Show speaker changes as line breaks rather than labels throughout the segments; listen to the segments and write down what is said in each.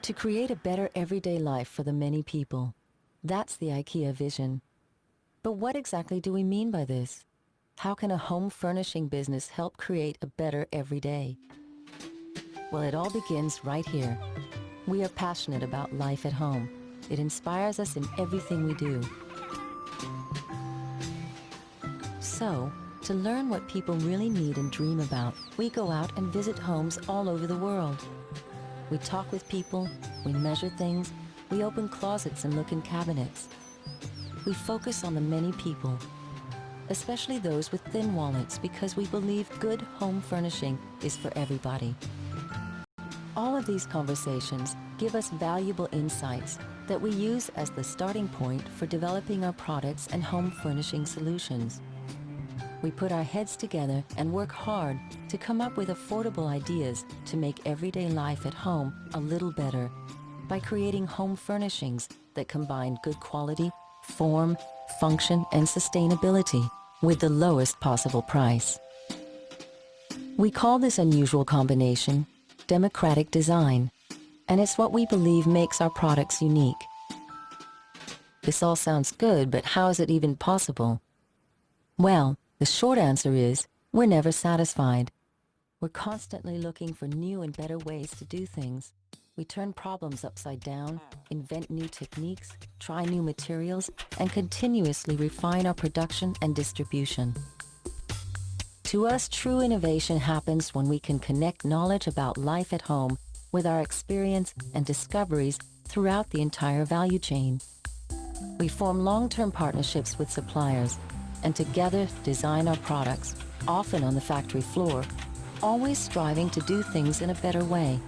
To create a better everyday life for the many people. That's the IKEA vision. But what exactly do we mean by this? How can a home furnishing business help create a better everyday? Well, it all begins right here. We are passionate about life at home. It inspires us in everything we do. So, to learn what people really need and dream about, we go out and visit homes all over the world. We talk with people, we measure things, we open closets and look in cabinets. We focus on the many people, especially those with thin wallets, because we believe good home furnishing is for everybody. All of these conversations give us valuable insights that we use as the starting point for developing our products and home furnishing solutions. We put our heads together and work hard to come up with affordable ideas to make everyday life at home a little better by creating home furnishings that combine good quality, form, function, and sustainability with the lowest possible price. We call this unusual combination democratic design, and it's what we believe makes our products unique. This all sounds good, but how is it even possible? Well, the short answer is, we're never satisfied. We're constantly looking for new and better ways to do things. We turn problems upside down, invent new techniques, try new materials, and continuously refine our production and distribution. To us, true innovation happens when we can connect knowledge about life at home with our experience and discoveries throughout the entire value chain. We form long-term partnerships with suppliers and together design our products, often on the factory floor, always striving to do things in a better way,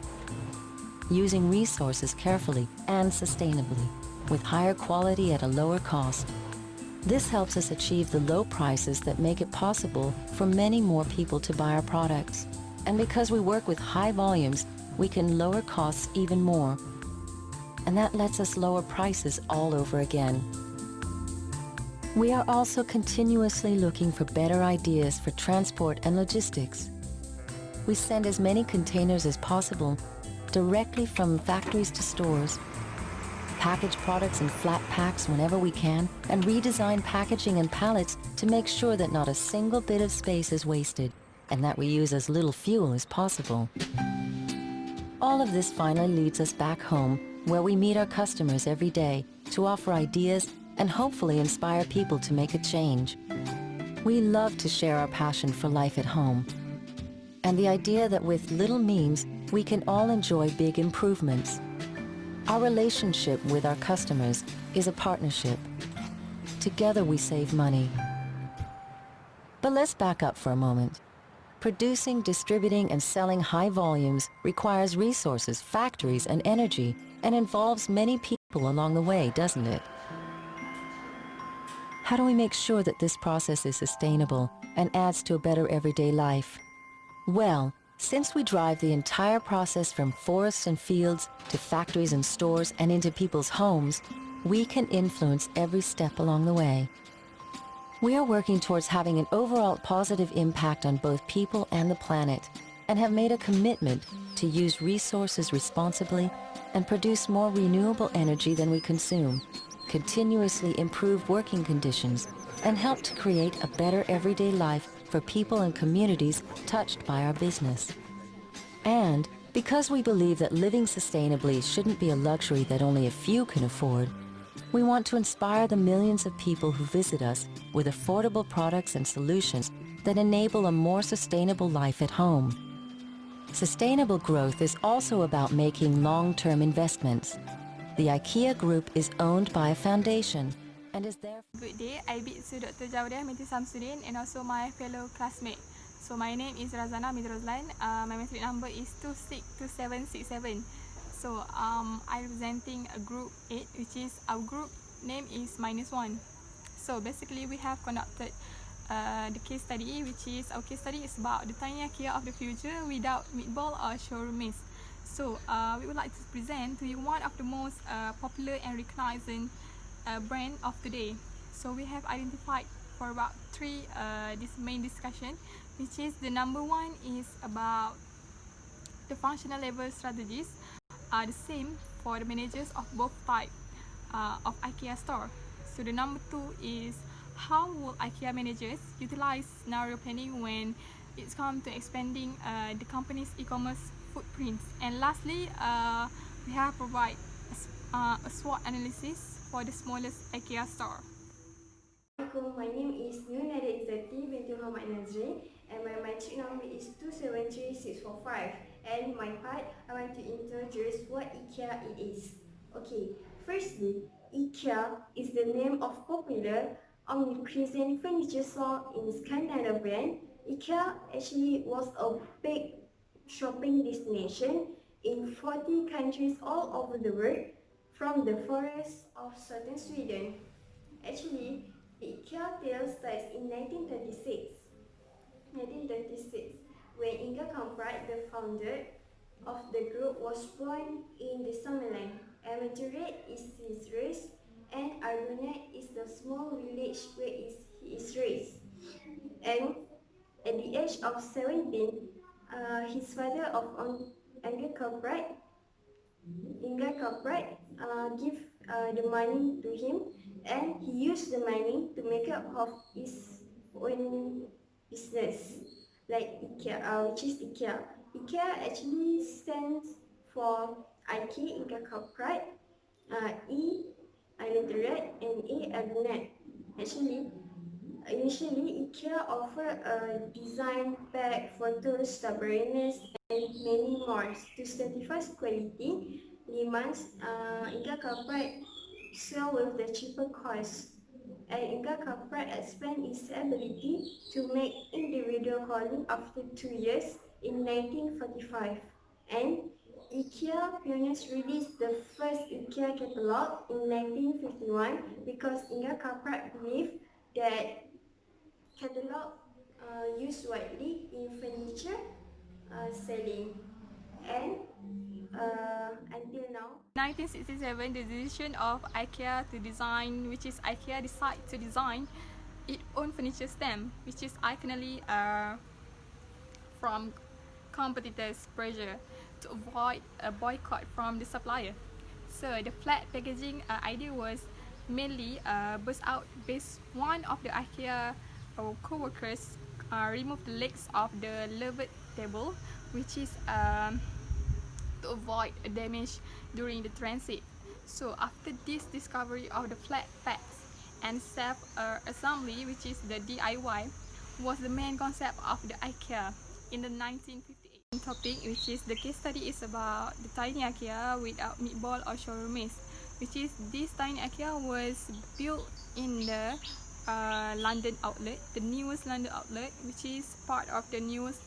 using resources carefully and sustainably, with higher quality at a lower cost. This helps us achieve the low prices that make it possible for many more people to buy our products. And because we work with high volumes, we can lower costs even more. And that lets us lower prices all over again. We are also continuously looking for better ideas for transport and logistics. We send as many containers as possible directly from factories to stores, package products in flat packs whenever we can, and redesign packaging and pallets to make sure that not a single bit of space is wasted and that we use as little fuel as possible. All of this finally leads us back home, where we meet our customers every day to offer ideas and hopefully inspire people to make a change. We love to share our passion for life at home, and the idea that with little means, we can all enjoy big improvements. Our relationship with our customers is a partnership. Together we save money. But let's back up for a moment. Producing, distributing, and selling high volumes requires resources, factories, and energy, and involves many people along the way, doesn't it? How do we make sure that this process is sustainable and adds to a better everyday life? Well, since we drive the entire process from forests and fields to factories and stores and into people's homes, we can influence every step along the way. We are working towards having an overall positive impact on both people and the planet, and have made a commitment to use resources responsibly and produce more renewable energy than we consume, continuously improve working conditions, and help to create a better everyday life for people and communities touched by our business. And because we believe that living sustainably shouldn't be a luxury that only a few can afford, we want to inspire the millions of people who visit us with affordable products and solutions that enable a more sustainable life at home. Sustainable growth is also about making long-term investments. The IKEA Group is owned by a foundation and is there.
Good day, I bid to Dr. Jawdeh Miti Samsudin and also my fellow classmate. So my name is Razana Midrozlan. My matric number is 262767. So I'm representing a group 8, which is our group name is -1. So basically we have conducted the case study, which is our case study is about the tiny IKEA of the future without meatball or showroom maze. So we would like to present to you one of the most popular and recognizing brand of today. So we have identified for about 3 this main discussion, which is the number 1 is about the functional level strategies are the same for the managers of both type of IKEA store. So the number 2 is how will IKEA managers utilize scenario planning when it's come to expanding the company's e-commerce footprints. And lastly, we have provide a SWOT analysis for the smallest IKEA store.
Assalamualaikum, my name is Nunada Izzati binti Muhammad Nazri and my matric number is 273645, and my part I want to introduce what IKEA it is. Okay, firstly, IKEA is the name of popular omnipresent furniture store in Scandinavian. IKEA actually was a big shopping destination in 40 countries all over the world, from the forests of southern Sweden. Actually, the IKEA tale starts in 1936, when Inga Kamprad, the founder of the group, was born in the Somaliland. Amateur is his race, and Argonet is the small village where he is raised. And at the age of 17, his father of Inga Kamprad give the money to him, and he used the money to make up of his own business, like IKEA, which is IKEA. IKEA actually stands for Ike Inga Corporate, E Electorate, and A Agnet. Initially, IKEA offered a design pack, photos, stubbornness, and many more. To satisfy quality demands, Inga Corporate sell with the cheaper cost. And Inga Corporate expand its ability to make individual calling after 2 years in 1945. And IKEA pioneers released the first IKEA catalog in 1951 because Inga Corporate believed that catalog used widely in furniture selling. And until now,
1967, the decision of IKEA to design, which is IKEA decide to design its own furniture stamp, which is iconically from competitors' pressure to avoid a boycott from the supplier. So the flat packaging idea was mainly burst out based one of the IKEA co-workers removed the legs of the levered table, which is to avoid damage during the transit. So after this discovery of the flat packs and self-assembly, which is the DIY, was the main concept of the IKEA in the 1958 topic, which is the case study is about the tiny IKEA without meatball or showrooms, which is this tiny IKEA was built in the London outlet, the newest London outlet, which is part of the newest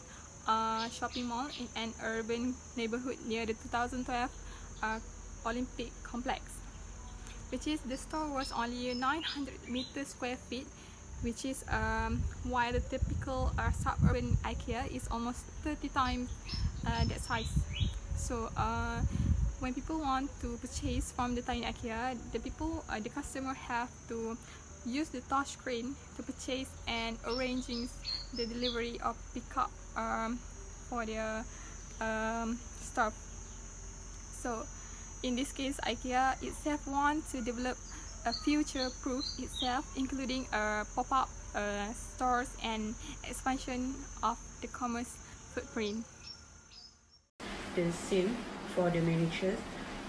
shopping mall in an urban neighborhood near the 2012 Olympic complex, which is the store was only 900 square feet, which is while the typical suburban IKEA is almost 30 times that size. So when people want to purchase from the tiny IKEA, the customer have to use the touch screen to purchase and arranging the delivery or pickup for their stuff. So in this case, IKEA itself wants to develop a future-proof itself, including pop-up stores and expansion of the commerce footprint.
The same for the managers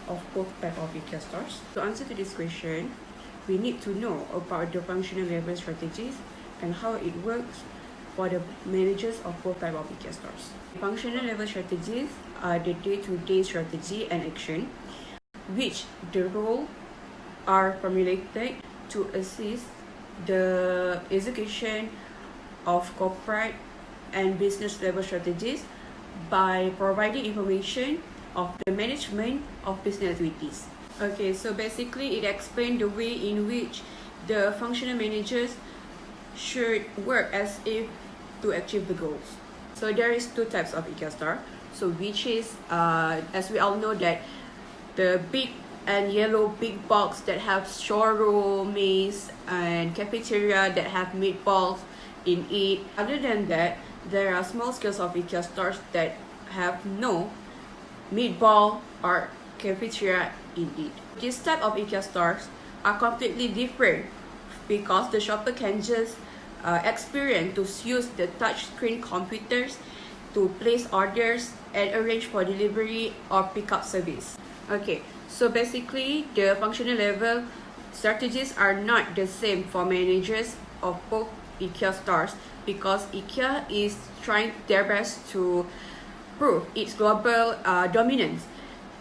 of both type of IKEA stores. To answer to this question, we need to know about the functional level strategies and how it works for the managers of both type of IKEA stores. Functional level strategies are the day-to-day strategy and action, which the role are formulated to assist the execution of corporate and business level strategies by providing information of the management of business activities. Okay, so basically it explains the way in which the functional managers should work as if to achieve the goals. So there is two types of IKEA store. So which is, as we all know, that the big and yellow big box that have showroom, maze, and cafeteria that have meatballs in it. Other than that, there are small scales of IKEA stores that have no meatball or cafeteria indeed. This type of Ikea stores are completely different because the shopper can just experience to use the touchscreen computers to place orders and arrange for delivery or pickup service. Okay, so basically the functional level strategies are not the same for managers of both Ikea stores because Ikea is trying their best to prove its global dominance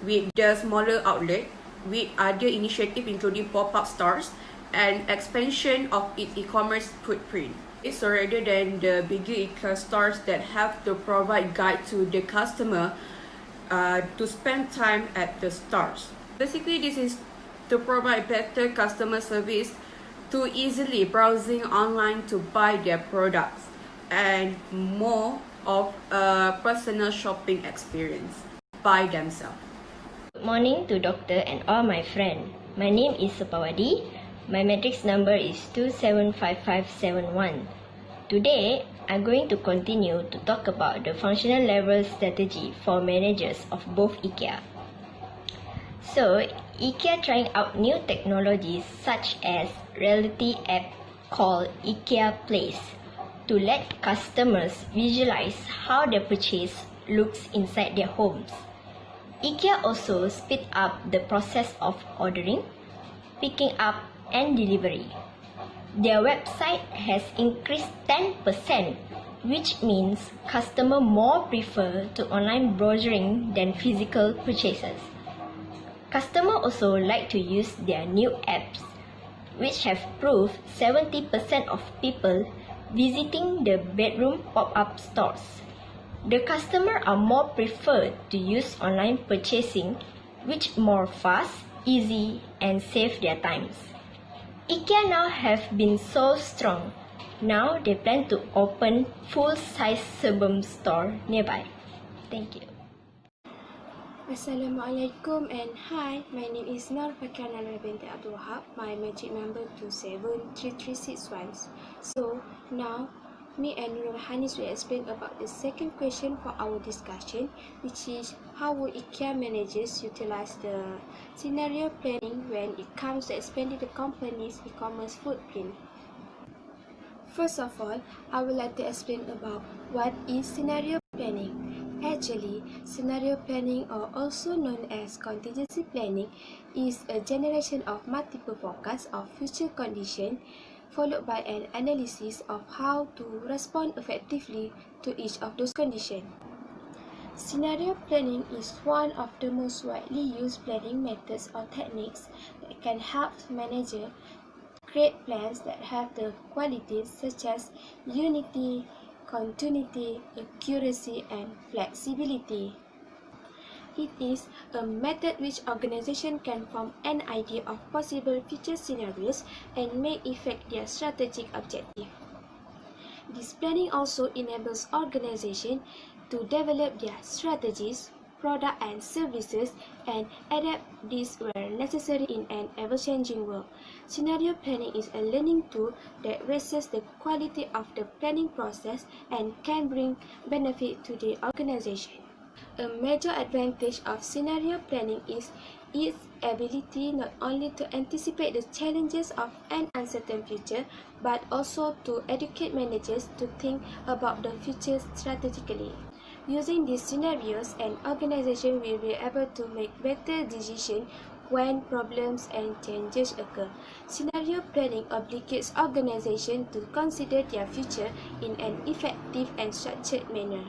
with the smaller outlet, with other initiatives including pop-up stores and expansion of its e-commerce footprint. So rather than the bigger Ikea stores that have to provide guide to the customer to spend time at the stores. Basically, this is to provide better customer service to easily browsing online to buy their products and more of a personal shopping experience by themselves.
Good morning to doctor and all my friends. My name is Supawadi. My matrix number is 275571. Today, I'm going to continue to talk about the functional level strategy for managers of both IKEA. So, IKEA trying out new technologies such as reality app called IKEA Place to let customers visualize how their purchase looks inside their homes. IKEA also speed up the process of ordering, picking up and delivery. Their website has increased 10%, which means customers more prefer to online browsing than physical purchases. Customers also like to use their new apps, which have proved 70% of people visiting the bedroom pop-up stores. The customers are more preferred to use online purchasing, which more fast, easy, and save their times. IKEA now have been so strong. Now they plan to open full-size suburban store nearby. Thank you.
Assalamualaikum and hi, my name is Nur Fakana binti Abdul Wahab. My matric number 273361. So now, me and Nur Hanis will explain about the second question for our discussion, which is how would IKEA managers utilize the scenario planning when it comes to expanding the company's e-commerce footprint. First of all, I would like to explain about what is scenario planning. Actually, scenario planning, or also known as contingency planning, is a generation of multiple forecasts of future conditions followed by an analysis of how to respond effectively to each of those conditions. Scenario planning is one of the most widely used planning methods or techniques that can help managers create plans that have the qualities such as unity, continuity, accuracy, and flexibility. It is a method which organizations can form an idea of possible future scenarios and make effect their strategic objective. This planning also enables organizations to develop their strategies, products, and services and adapt these where necessary in an ever-changing world. Scenario planning is a learning tool that raises the quality of the planning process and can bring benefit to the organization. A major advantage of scenario planning is its ability not only to anticipate the challenges of an uncertain future, but also to educate managers to think about the future strategically. Using these scenarios, an organization will be able to make better decisions when problems and changes occur. Scenario planning obligates organizations to consider their future in an effective and structured manner.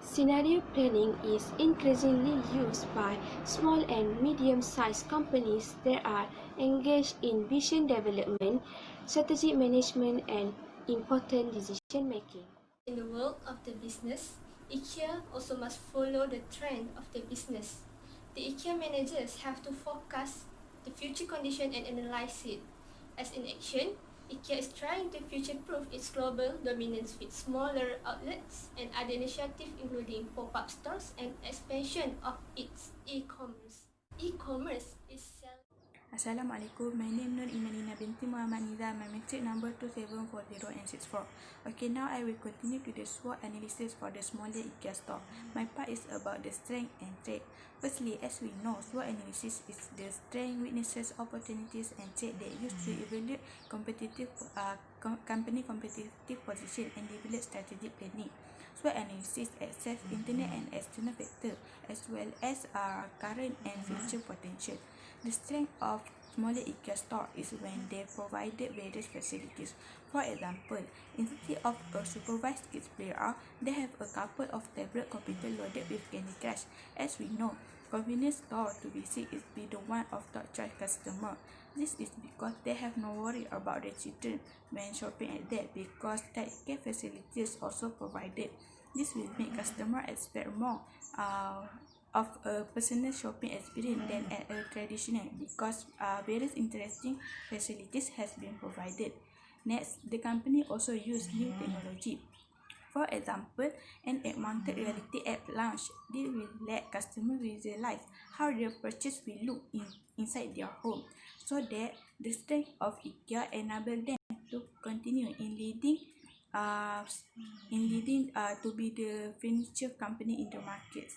Scenario planning is increasingly used by small and medium-sized companies that are engaged in vision development, strategic management, and important decision-making.
In the world of the business, IKEA also must follow the trend of the business. The IKEA managers have to forecast the future condition and analyze it. As in action, IKEA is trying to future-proof its global dominance with smaller outlets and other initiatives including pop-up stores and expansion of its e-commerce. E-commerce is
Assalamualaikum, my name Nur Imanina binti Muhammad Niza, my matric number 2740 and 64. Okay, now I will continue to the SWOT analysis for the smaller IKEA store. My part is about the strength and threat. Firstly, as we know, SWOT analysis is the strength, weaknesses, opportunities and threat that used to evaluate company competitive position and develop strategic planning. SWOT analysis assess internal and external factors as well as current and future potential. The strength of smaller IKEA store is when they provided various facilities. For example, instead of a supervised kids playground, they have a couple of tablet computer loaded with Candy Crush. As we know, convenience store to visit is be the one of top choice customer. This is because they have no worry about the children when shopping at that because childcare facilities also provided. This will make customer expect more of a personal shopping experience than at a traditional because various interesting facilities has been provided. Next, the company also use new technology. For example, an augmented reality app launch. This will let customers visualize how their purchase will look inside their home, so that the strength of IKEA enable them to continue in leading to be the furniture company in the markets.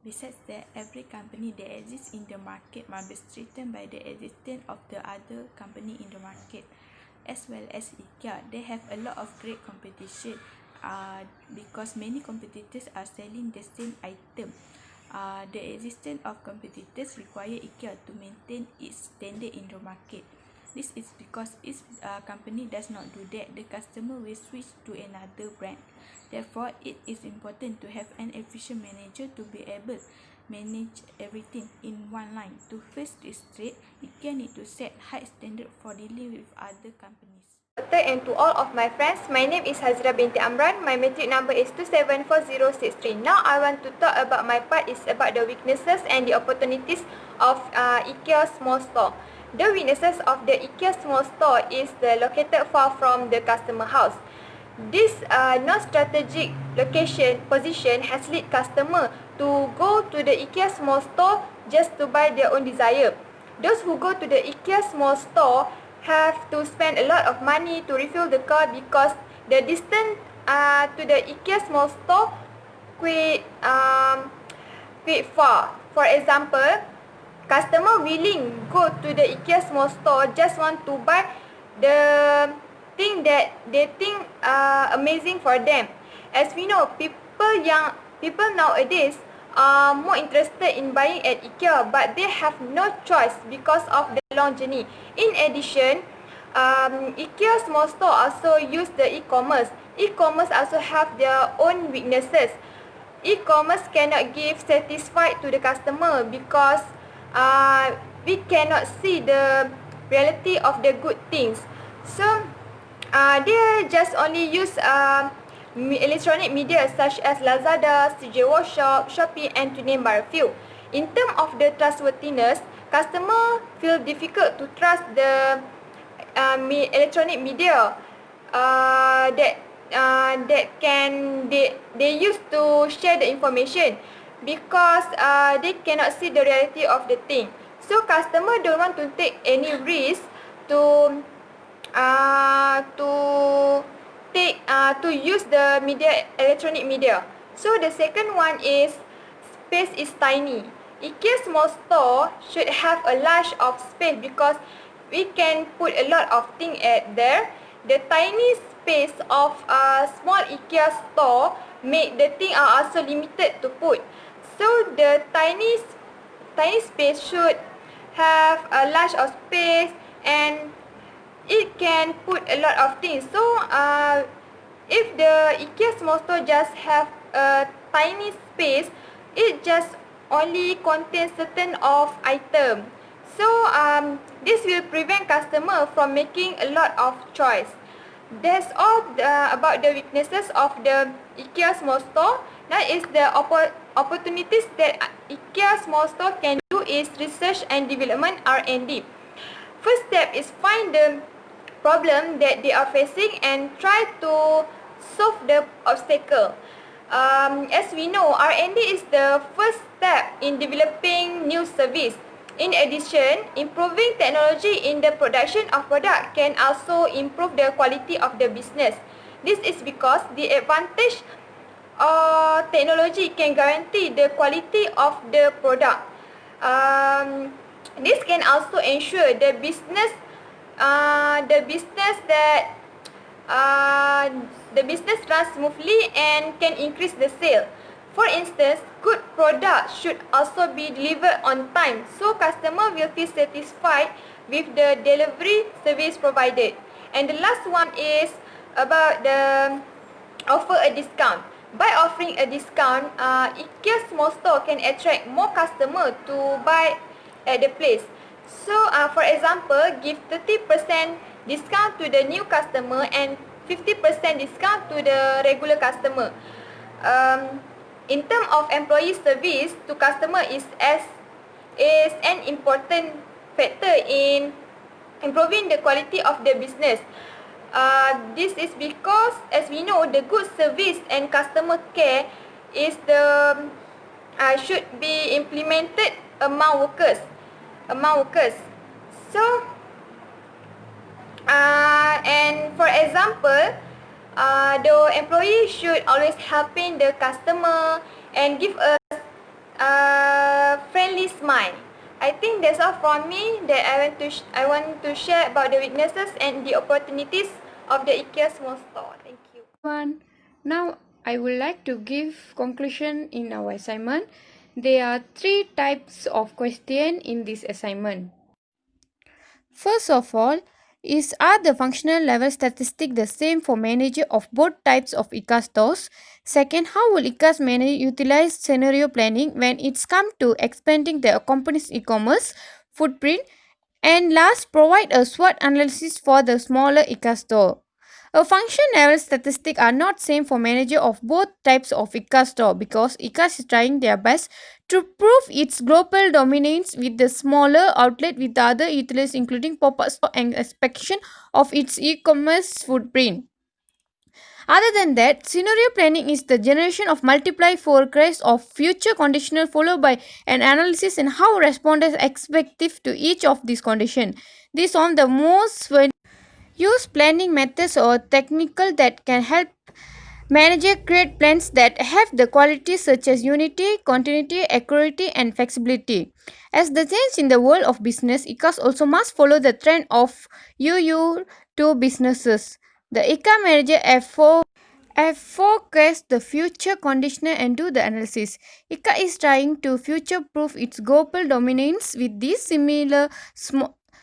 Besides that, every company that exists in the market must be strengthened by the existence of the other company in the market. As well as IKEA, they have a lot of great competition because many competitors are selling the same item. The existence of competitors require IKEA to maintain its standard in the market. This is because if a company does not do that, the customer will switch to another brand. Therefore, it is important to have an efficient manager to be able to manage everything in one line. To face this threat, IKEA need to set high standard for dealing with other companies.
And to all of my friends, my name is Hazira binti Amran. My matric number is 274063. Now I want to talk about my part is about the weaknesses and the opportunities of IKEA small store. The weaknesses of the IKEA small store is located far from the customer house. This non-strategic position has led customer to go to the IKEA small store just to buy their own desire. Those who go to the IKEA small store have to spend a lot of money to refill the car because the distance to the IKEA small store quite far. For example, customer willing go to the IKEA small store just want to buy the thing that they think amazing for them. As we know, people nowadays are more interested in buying at IKEA, but they have no choice because of the long journey. In addition, IKEA small store also use the e-commerce. E-commerce also have their own weaknesses. E-commerce cannot give satisfied to the customer because we cannot see the reality of the good things. So they just only use electronic media such as Lazada, CJ Workshop, Shopee and to name but a few. In terms of the trustworthiness, customer feel difficult to trust the electronic media that they use to share the information because they cannot see the reality of the thing. So customer don't want to take any risk to use the electronic media. So the second one is space is tiny. IKEA small store should have a large of space because we can put a lot of things at there. The tiny space of a small IKEA store make the thing are also limited to put. So the tiny space should have a large of space and it can put a lot of things. So if the IKEA small store just have a tiny space, it just only contains certain of item. So this will prevent customer from making a lot of choice. That's all about the weaknesses of the IKEA small store. Now is the opportunities that IKEA small store can do is research and development (R&D). First step is find the problem that they are facing and try to solve the obstacle. As we know, R&D is the first step in developing new service. In addition, improving technology in the production of product can also improve the quality of the business. This is because the advantage of technology can guarantee the quality of the product. This can also ensure the business that the business runs smoothly and can increase the sale. For instance, good products should also be delivered on time, so customer will feel satisfied with the delivery service provided. And the last one is about the offer a discount. By offering a discount, Ikea small store can attract more customer to buy at the place. So, for example, give 30% discount to the new customer and 50% discount to the regular customer. In terms of employee service to customer is an important factor in improving the quality of the business. This is because, as we know, the good service and customer care is should be implemented among workers. So, and for example, the employee should always helping the customer and give a friendly smile. I think that's all from me that I want to share about the weaknesses and the opportunities of the IKEA small store. Thank you.
Now I would like to give conclusion in our assignment. There are 3 types of question in this assignment. First of all, are the functional level statistics the same for manager of both types of IKEA stores? Second, how will IKEA's manager utilize scenario planning when it's come to expanding the company's e-commerce footprint? And last, provide a SWOT analysis for the smaller IKEA store. A function level statistics are not same for manager of both types of IKEA store because IKEA is trying their best to prove its global dominance with the smaller outlet with other retailers including pop-up store and expansion of its e-commerce footprint. Other than that, scenario planning is the generation of multiply forecasts of future conditional followed by an analysis in how respondents expective to each of these conditions. These are the most used planning methods or technical that can help manager create plans that have the qualities such as unity, continuity, accuracy, and flexibility. As the change in the world of business, IKEA also must follow the trend of UU to businesses. The IKEA manager forecast the future conditioner and do the analysis. IKEA is trying to future-proof its global dominance with these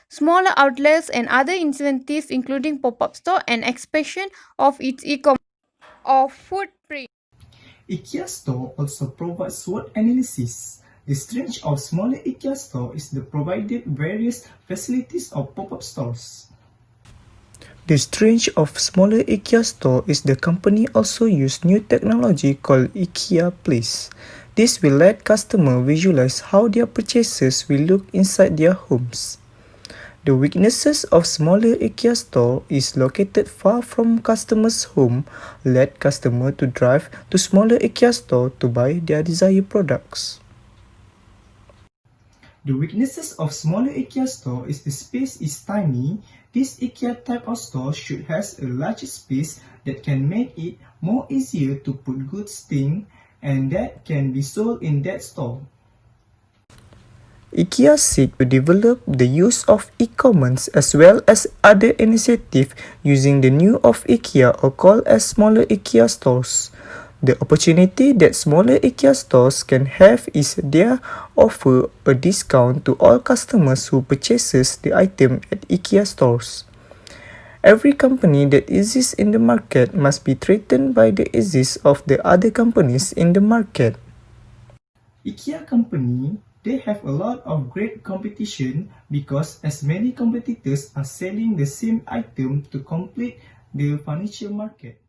smaller outlets and other incentives including pop-up store and expansion of its e-commerce or footprint.
IKEA store also provides SWOT analysis. The strength of smaller IKEA store is the provided various facilities of pop-up stores. The strength of smaller IKEA store is the company also use new technology called IKEA Place. This will let customers visualize how their purchases will look inside their homes. The weaknesses of smaller IKEA store is located far from customers' home, let customer to drive to smaller IKEA store to buy their desired products. The weaknesses of smaller IKEA store is the space is tiny. This IKEA type of store should has a larger space that can make it more easier to put goods in and that can be sold in that store. IKEA seeks to develop the use of e-commerce as well as other initiatives using the new of IKEA or called as smaller IKEA stores. The opportunity that smaller IKEA stores can have is they offer a discount to all customers who purchases the item at IKEA stores. Every company that exists in the market must be threatened by the existence of the other companies in the market. IKEA company, they have a lot of great competition because as many competitors are selling the same item to complete the furniture market.